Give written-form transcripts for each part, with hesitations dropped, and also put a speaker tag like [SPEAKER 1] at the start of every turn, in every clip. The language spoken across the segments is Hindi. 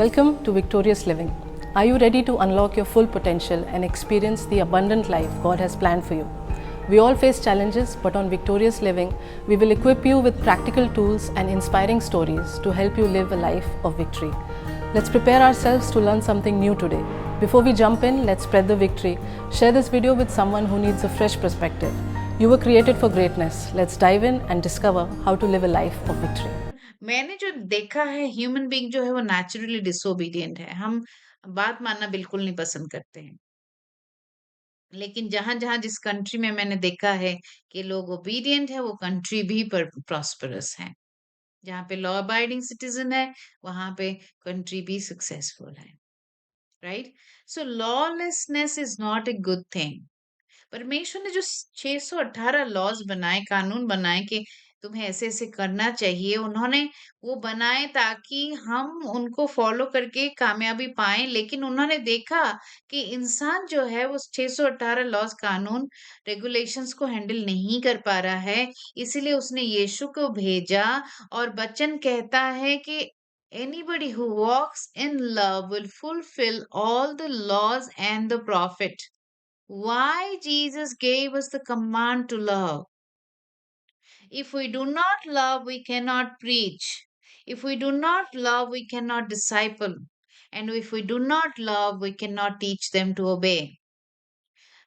[SPEAKER 1] Welcome to Victorious Living. Are you ready to unlock your full potential and experience the abundant life God has planned for you? We all face challenges, but on Victorious Living, we will equip you with practical tools and inspiring stories to help you live a life of victory. Let's prepare ourselves to learn something new today. Before we jump in, let's spread the victory. Share this video with someone who needs a fresh perspective. You were created for greatness. Let's dive in and discover how to live a life of victory.
[SPEAKER 2] मैंने जो देखा है ह्यूमन बीइंग जो है वो नेचुरली डिसोबीडिएंट है। हम बात मानना बिल्कुल नहीं पसंद करते हैं। लेकिन जहाँ-जहाँ जिस कंट्री में मैंने देखा है कि लोग ओबीडिएंट है वो कंट्री भी पर प्रॉस्पेरस है। जहाँ पे लॉ अबाइडिंग सिटीजन है वहाँ पे कंट्री भी सक्सेसफुल है, right? So lawlessness is not a good thing. परमेश्वर ने जो 618 लॉज बनाए, कानून बनाए कि तुम्हें ऐसे-ऐसे करना चाहिए, उन्होंने वो बनाए ताकि हम उनको फॉलो करके कामयाबी पाएँ। लेकिन उन्होंने देखा कि इंसान जो है वो 618 लॉज, कानून, रेगुलेशंस को हैंडल नहीं कर पा रहा है, इसीलिए उसने यीशु को भेजा। और वचन कहता है कि anybody who walks in love will fulfil all the laws and the profit. Why Jesus gave us the command to love. If we do not love, we cannot preach. If we do not love, we cannot disciple. And if we do not love, we cannot teach them to obey.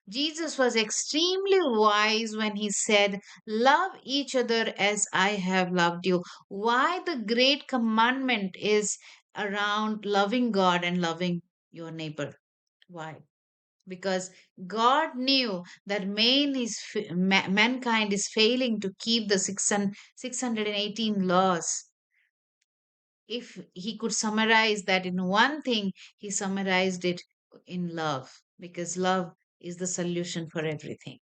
[SPEAKER 2] Jesus was extremely wise when he said, love each other as I have loved you. Why the great commandment is around loving God and loving your neighbor? Why? Because God knew that mankind is failing to keep the 618 laws. If he could summarize that in one thing, he summarized it in love, because love is the solution for everything.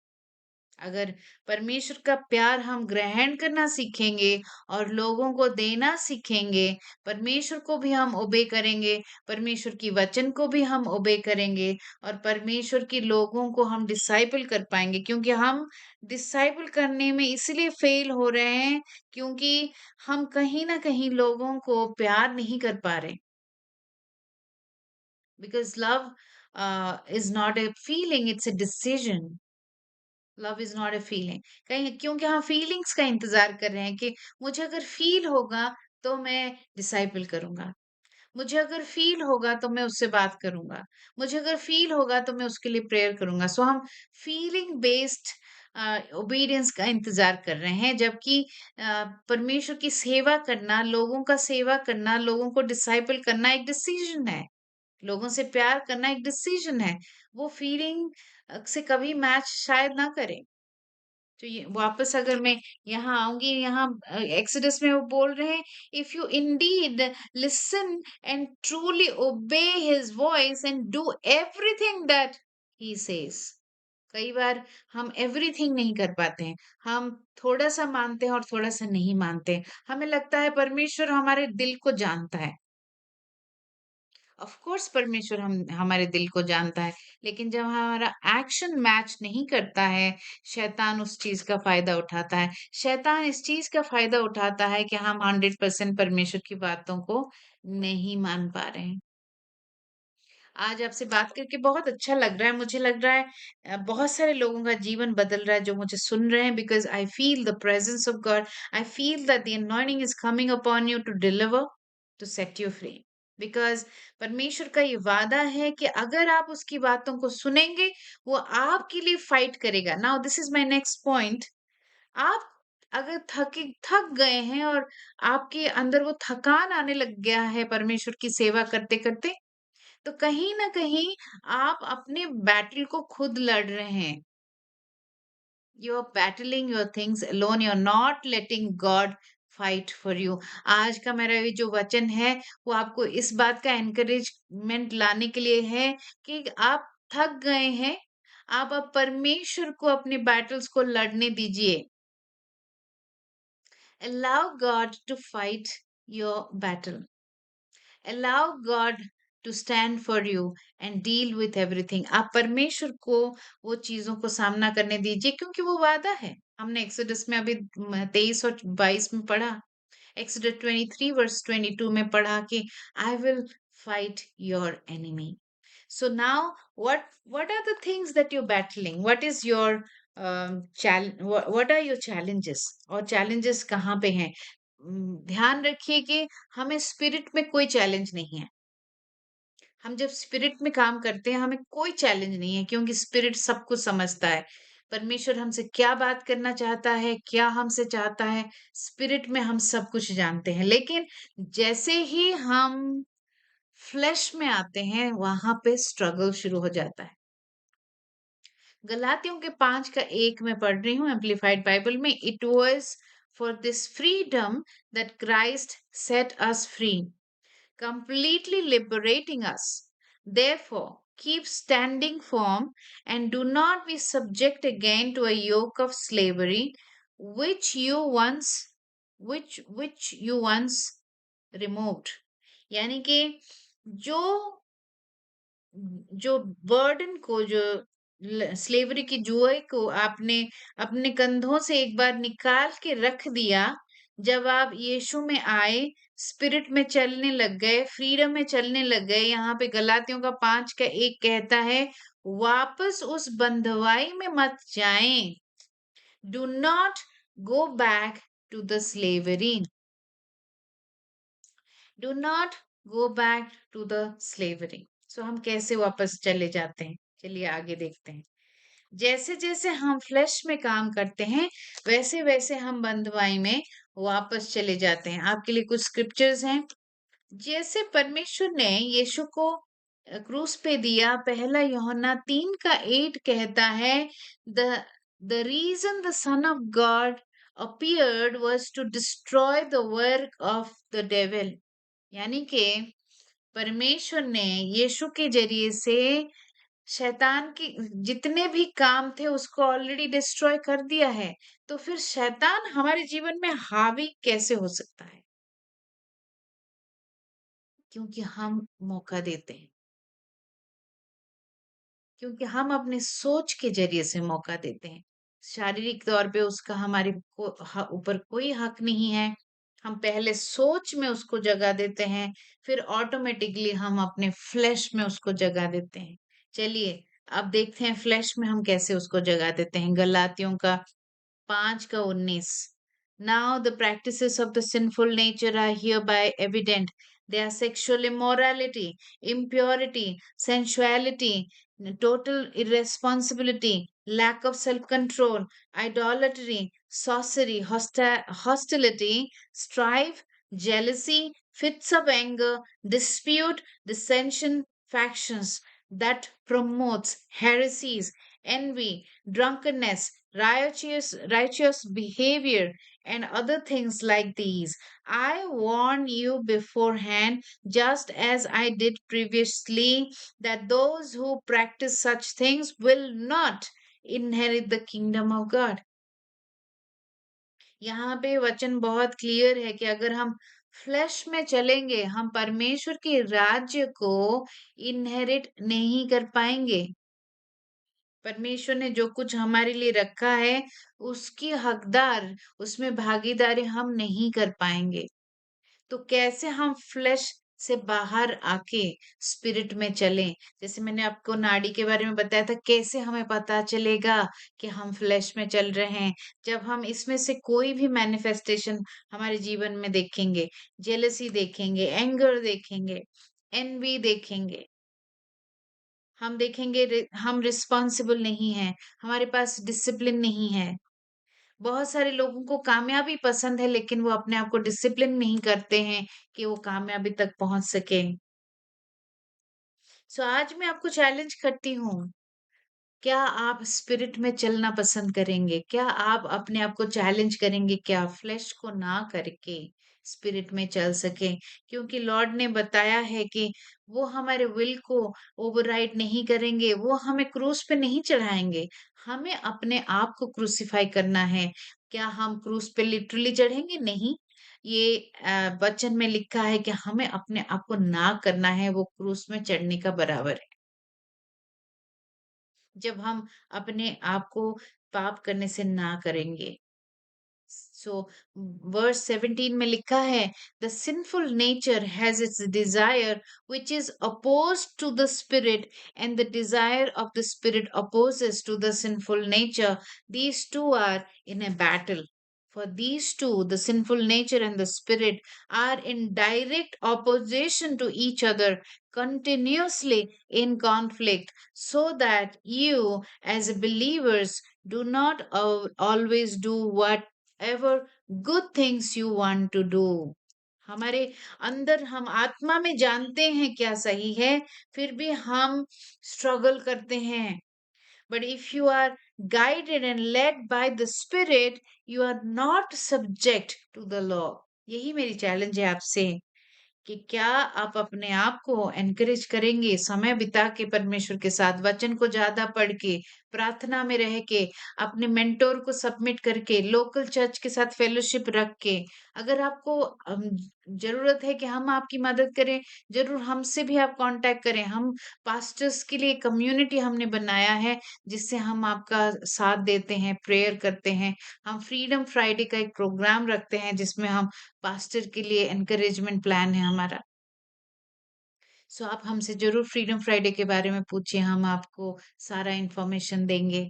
[SPEAKER 2] अगर परमेश्वर का प्यार हम ग्रहण करना सीखेंगे और लोगों को देना सीखेंगे, परमेश्वर को भी हम ओबे करेंगे, परमेश्वर की वचन को भी हम ओबे करेंगे, और परमेश्वर के लोगों को हम डिसाइपल कर पाएंगे। क्योंकि हम डिसाइपल करने में इसलिए फेल हो रहे हैं क्योंकि हम कहीं ना कहीं लोगों को प्यार नहीं कर पा रहे। Because love is not a feeling, it's a decision. Love is not a feeling. कहीं क्योंकि हम फीलिंग्स का इंतजार कर रहे हैं कि मुझे अगर फील होगा तो मैं डिसाइपल करूंगा, मुझे अगर फील होगा तो मैं उससे बात करूंगा, मुझे अगर फील होगा तो मैं उसके लिए प्रेयर करूंगा। सो हम फीलिंग बेस्ड ओबीडियंस का इंतजार कर रहे हैं, जबकि परमेश्वर की सेवा करना, लोगों का सेवा करना, लोगों को डिसाइपल करना एक डिसीजन है। लोगों से प्यार करना एक डिसीजन है। वो फीलिंग से कभी मैच शायद ना करे। तो ये वापस अगर मैं यहाँ आऊंगी, यहाँ एक्सोडस में वो बोल रहे हैं, if you Indeed listen and truly ओबे his voice and do everything that he says. कई बार हम एवरीथिंग नहीं कर पाते हैं, हम थोड़ा सा मानते हैं और थोड़ा सा नहीं मानते हैं। हमें लगता है परमेश्वर हमारे दिल को जानता है। ऑफ कोर्स परमेश्वर हम हमारे दिल को जानता है, लेकिन जब हमारा एक्शन मैच नहीं करता है, शैतान उस चीज का फायदा उठाता है। शैतान इस चीज का फायदा उठाता है कि हम 100% परमेश्वर की बातों को नहीं मान पा रहे हैं। आज आपसे बात करके बहुत अच्छा लग रहा है। मुझे लग रहा है बहुत सारे लोगों का जीवन बदल रहा है जो मुझे सुन रहे हैं, because I feel the presence of God. I feel that the anointing is coming upon you to deliver, to set you free. Because परमेश्वर का ये वादा है कि अगर आप उसकी बातों को सुनेंगे, वो आपके लिए फाइट करेगा। Now this is my next point. आप अगर थक गए हैं और आपके अंदर वो थकान आने लग गया है परमेश्वर की सेवा करते करते, तो कहीं ना कहीं आप अपने बैटल को खुद लड़ रहे हैं। You are battling your things alone, you are not letting God fight for you. आज का मेरा ये जो वचन है वो आपको इस बात का एनकरेजमेंट लाने के लिए है कि आप थक गए हैं, आप अब परमेश्वर को अपने बैटल्स को लड़ने दीजिए। Allow God to fight your battle. Allow God to stand for you and deal with everything. आप परमेश्वर को वो चीजों को सामना करने दीजिए, क्योंकि वो वादा है। हमने एक्सोडस में अभी 23 और 22 में पढ़ा। एक्सोडस 23 वर्स 22 में पढ़ा कि I will fight your enemy. So now what are the things that you're battling? What is your what are your challenges? और challenges कहाँ पे हैं? ध्यान रखिए कि हमें स्पिरिट में कोई चैलेंज नहीं है। हम जब स्पिरिट में काम करते हैं हमें कोई चैलेंज नहीं है, क्योंकि स्पिरिट सब कुछ समझता है। परमेश्वर हमसे क्या बात करना चाहता है, क्या हमसे चाहता है, स्पिरिट में हम सब कुछ जानते हैं। लेकिन जैसे ही हम फ्लेश में आते हैं वहां पे स्ट्रगल शुरू हो जाता है। गलातियों के 5 का 1 में पढ़ रही हूँ एम्पलीफाइड बाइबल में। It was for this freedom that Christ set us free, completely liberating us. Therefore, keep standing firm and do not be subject again to a yoke of slavery which you once which you once removed. यानी कि जो जो बर्डन को, जो स्लेवरी की जुए को आपने अपने कंधों से एक बार निकाल के रख दिया, जब आप यीशु में आए, स्पिरिट में चलने लग गए, फ्रीडम में चलने लग गए। यहाँ पे गलातियों का 5 का 1 कहता है, वापस उस बंधुआई में मत जाएं। Do not go back to the slavery. Do not go back to the slavery. So हम कैसे वापस चले जाते हैं? चलिए आगे देखते हैं। जैसे जैसे हम फ्लेश में काम करते हैं वैसे वैसे हम बंधुआई में वापस चले जाते हैं। आपके लिए कुछ स्क्रिप्चर्स हैं। जैसे परमेश्वर ने यीशु को क्रूस पे दिया, 1 यूहन्ना 3 का 8 कहता है, the the reason the son of God appeared was to destroy the work of the devil। यानी कि परमेश्वर ने यीशु के जरिए से शैतान की जितने भी काम थे उसको ऑलरेडी डिस्ट्रॉय कर दिया है। तो फिर शैतान हमारे जीवन में हावी कैसे हो सकता है? क्योंकि हम मौका देते हैं, क्योंकि हम अपने सोच के जरिए से मौका देते हैं। शारीरिक तौर पे उसका हमारे ऊपर कोई हक नहीं है। हम पहले सोच में उसको जगह देते हैं, फिर ऑटोमेटिकली हम अपने फ्लैश में उसको जगह देते हैं। चलिए अब देखते हैं फ्लैश में हम कैसे उसको जगह देते हैं। गलातियों का 5 का 19। Now the practices of the sinful nature are hereby evident. They are sexual immorality, impurity, sensuality, total irresponsibility, lack of self control, idolatry, sorcery, hostility, strife, jealousy, fits of anger, dispute, dissension, factions that promotes heresies, envy, drunkenness, righteous behavior, and other things like these. I warn you beforehand, just as I did previously, that those who practice such things will not inherit the kingdom of God। यहाँ पे वचन बहुत क्लियर है कि अगर हम फ्लैश में चलेंगे हम परमेश्वर के राज्य को इनहेरिट नहीं कर पाएंगे। परमेश्वर ने जो कुछ हमारे लिए रखा है उसकी हकदार, उसमें भागीदारी हम नहीं कर पाएंगे। तो कैसे हम फ्लैश से बाहर आके स्पिरिट में चलें? जैसे मैंने आपको नाड़ी के बारे में बताया था, कैसे हमें पता चलेगा कि हम फ्लैश में चल रहे हैं? जब हम इसमें से कोई भी मैनिफेस्टेशन हमारे जीवन में देखेंगे, जेलसी देखेंगे, एंगर देखेंगे, एनवी देखेंगे, हम देखेंगे हम रिस्पॉन्सिबल नहीं हैं, हमारे पास डिसिप्लिन नहीं है। बहुत सारे लोगों को कामयाबी पसंद है लेकिन वो अपने आप को डिसिप्लिन नहीं करते हैं कि वो कामयाबी तक पहुंच सके। सो आज मैं आपको चैलेंज करती हूँ, क्या आप स्पिरिट में चलना पसंद करेंगे? क्या आप अपने आप को चैलेंज करेंगे क्या फ्लैश को ना करके स्पिरिट में चल सके? क्योंकि लॉर्ड ने बताया है कि वो हमारे विल को ओवरराइड नहीं करेंगे, वो हमें क्रूस पे नहीं चढ़ाएंगे। हमें अपने आप को क्रूसिफाई करना है। क्या हम क्रूस पे लिटरली चढ़ेंगे? नहीं। ये वचन में लिखा है कि हमें अपने आप को ना करना है, वो क्रूस में चढ़ने का बराबर है। जब हम अपने आप को पाप करने से ना करेंगे। सो वर्स 17 में लिखा है, the sinful nature has its desire which is opposed to the spirit, and the desire of the spirit opposes to the sinful nature. These two are in a battle. For these two, the sinful nature and the spirit, are in direct opposition to each other, continuously in conflict, so that you, as believers, do not always do whatever good things you want to do. हमारे अंदर हम आत्मा में जानते हैं क्या सही है, फिर भी हम स्ट्रगल करते हैं. But if you are guided and led by the Spirit, you are not subject to the law. यही मेरी चैलेंज है आपसे कि क्या आप अपने आप को एनकरेज करेंगे समय बिता के परमेश्वर के साथ, वचन को ज्यादा पढ़ के, प्रार्थना में रह के, अपने मेंटोर को सबमिट करके, लोकल चर्च के साथ फेलोशिप रख के. अगर आपको जरूरत है कि हम आपकी मदद करें, जरूर हमसे भी आप कांटेक्ट करें. हम पास्टर्स के लिए कम्युनिटी हमने बनाया है जिससे हम आपका साथ देते हैं, प्रेयर करते हैं. हम फ्रीडम फ्राइडे का एक प्रोग्राम रखते हैं जिसमें हम पास्टर के लिए एनकरेजमेंट प्लान है हमारा. सो आप हमसे जरूर फ्रीडम फ्राइडे के बारे में पूछिए, हम आपको सारा इंफॉर्मेशन देंगे.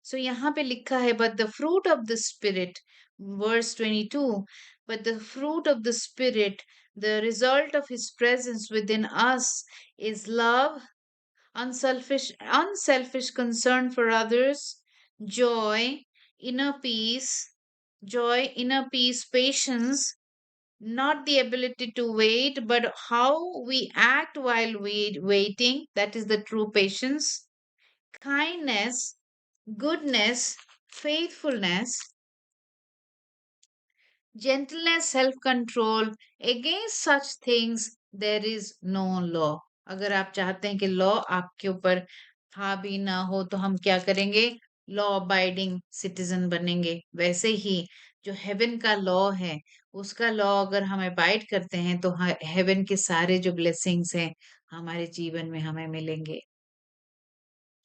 [SPEAKER 2] सो यहाँ पे लिखा है, but the fruit of the spirit, verse 22, but the fruit of the spirit, the result of his presence within us, is love, unselfish concern for others, joy, inner peace, inner peace, patience, not the ability to wait, but how we act while waiting. That is the true patience. Kindness, goodness, faithfulness, gentleness, self control. Against such things there is no law. अगर आप चाहते हैं कि लॉ आपके ऊपर हावी ना हो तो हम क्या करेंगे? लॉ अबाइडिंग सिटीजन बनेंगे. वैसे ही जो हेवन का लॉ है, उसका लॉ अगर हम अबाइड करते हैं तो हेवन के सारे जो ब्लेसिंग्स हैं हमारे जीवन में हमें मिलेंगे.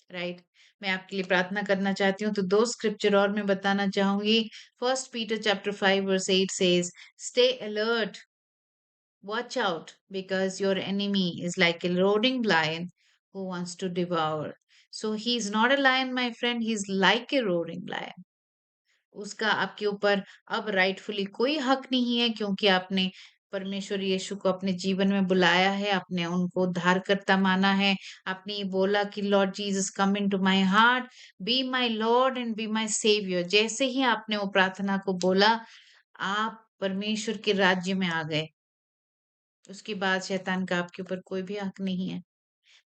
[SPEAKER 2] राइट. मैं आपके लिए प्रार्थना करना चाहती हूँ, तो दो स्क्रिप्चर और मैं बताना चाहूंगी. First Peter chapter 5 verse 8 says, stay alert, watch out, because your enemy is like a roaring lion who wants to devour. So he is not a lion, my friend, he is like a roaring lion. उसका आपके ऊपर अब राइटफुली कोई हक नहीं है, क्योंकि आपने परमेश्वर यीशु को अपने जीवन में बुलाया है, आपने उनको उद्धारकर्ता माना है. आपने ये बोला कि Lord Jesus come into my heart, be my Lord and be my saviour. जैसे ही आपने वो प्रार्थना को बोला, आप परमेश्वर के राज्य में आ गए. उसके बाद शैतान का आपके ऊपर कोई भी हक नहीं है.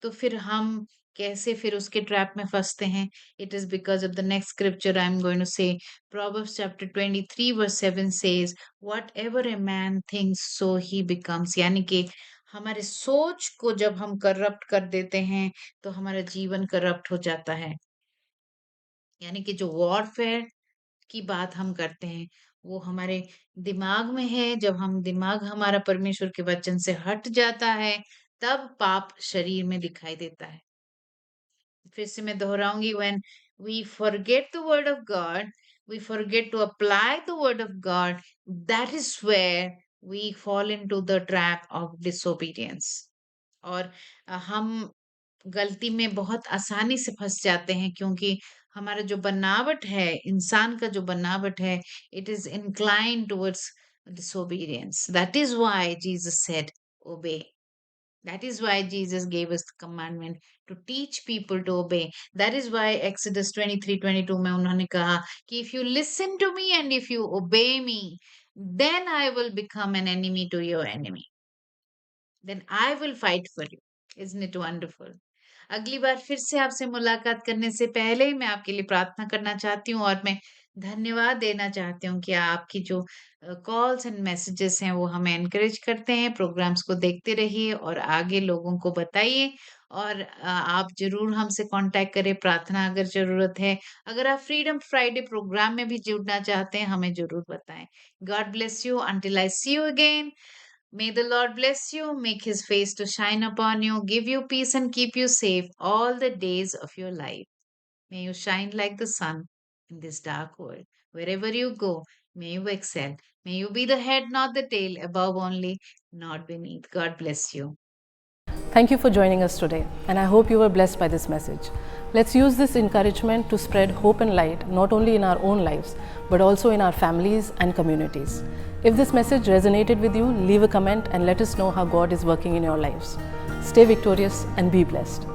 [SPEAKER 2] तो फिर हम कैसे फिर उसके ट्रैप में फंसते हैं? It is because of the next scripture I am going to say. Proverbs chapter 23 verse 7 says, whatever a man thinks so he becomes. यानी कि हमारे सोच को जब हम करप्ट कर देते हैं तो हमारा जीवन करप्ट हो जाता है. यानी कि जो वॉरफेयर की बात हम करते हैं वो हमारे दिमाग में है. जब हम दिमाग हमारा परमेश्वर के वचन से हट जाता है, तब पाप शरीर में दिखाई देता है. फिर से मैं दोहराऊंगी, when we forget the word of God, we forget to apply the word of God, that is where we fall into the trap of disobedience. और हम गलती में बहुत आसानी से फंस जाते हैं, क्योंकि हमारा जो बनावट है, इंसान का जो बनावट है, it is inclined towards disobedience. That is why Jesus said, obey. That is why Jesus gave us the commandment to teach people to obey. That is why Exodus 23:22 में उन्होंने कहा कि if you listen to me and if you obey me, then I will become an enemy to your enemy. Then I will fight for you. Isn't it wonderful? अगली बार फिर से आपसे मुलाकात करने से पहले मैं आपके लिए प्रार्थना करना चाहती हूँ, और मैं धन्यवाद देना चाहती हूँ कि आपकी जो कॉल्स एंड मैसेजेस हैं वो हमें एनकरेज करते हैं. प्रोग्राम्स को देखते रहिए और आगे लोगों को बताइए. और आप जरूर हमसे कांटेक्ट करें, प्रार्थना अगर जरूरत है. अगर आप फ्रीडम फ्राइडे प्रोग्राम में भी जुड़ना चाहते हैं, हमें जरूर बताएं. God bless you until I see you again. May the Lord bless you, make his face to shine upon you, give you peace, and keep you safe all the days of your life. May you shine like the sun. in this dark world. Wherever you go, may you excel. May you be the head, not the tail, above only, not beneath. God bless you.
[SPEAKER 1] Thank you for joining us today, and I hope you were blessed by this message. Let's use this encouragement to spread hope and light not only in our own lives, but also in our families and communities. If this message resonated with you, leave a comment and let us know how God is working in your lives. Stay victorious and be blessed.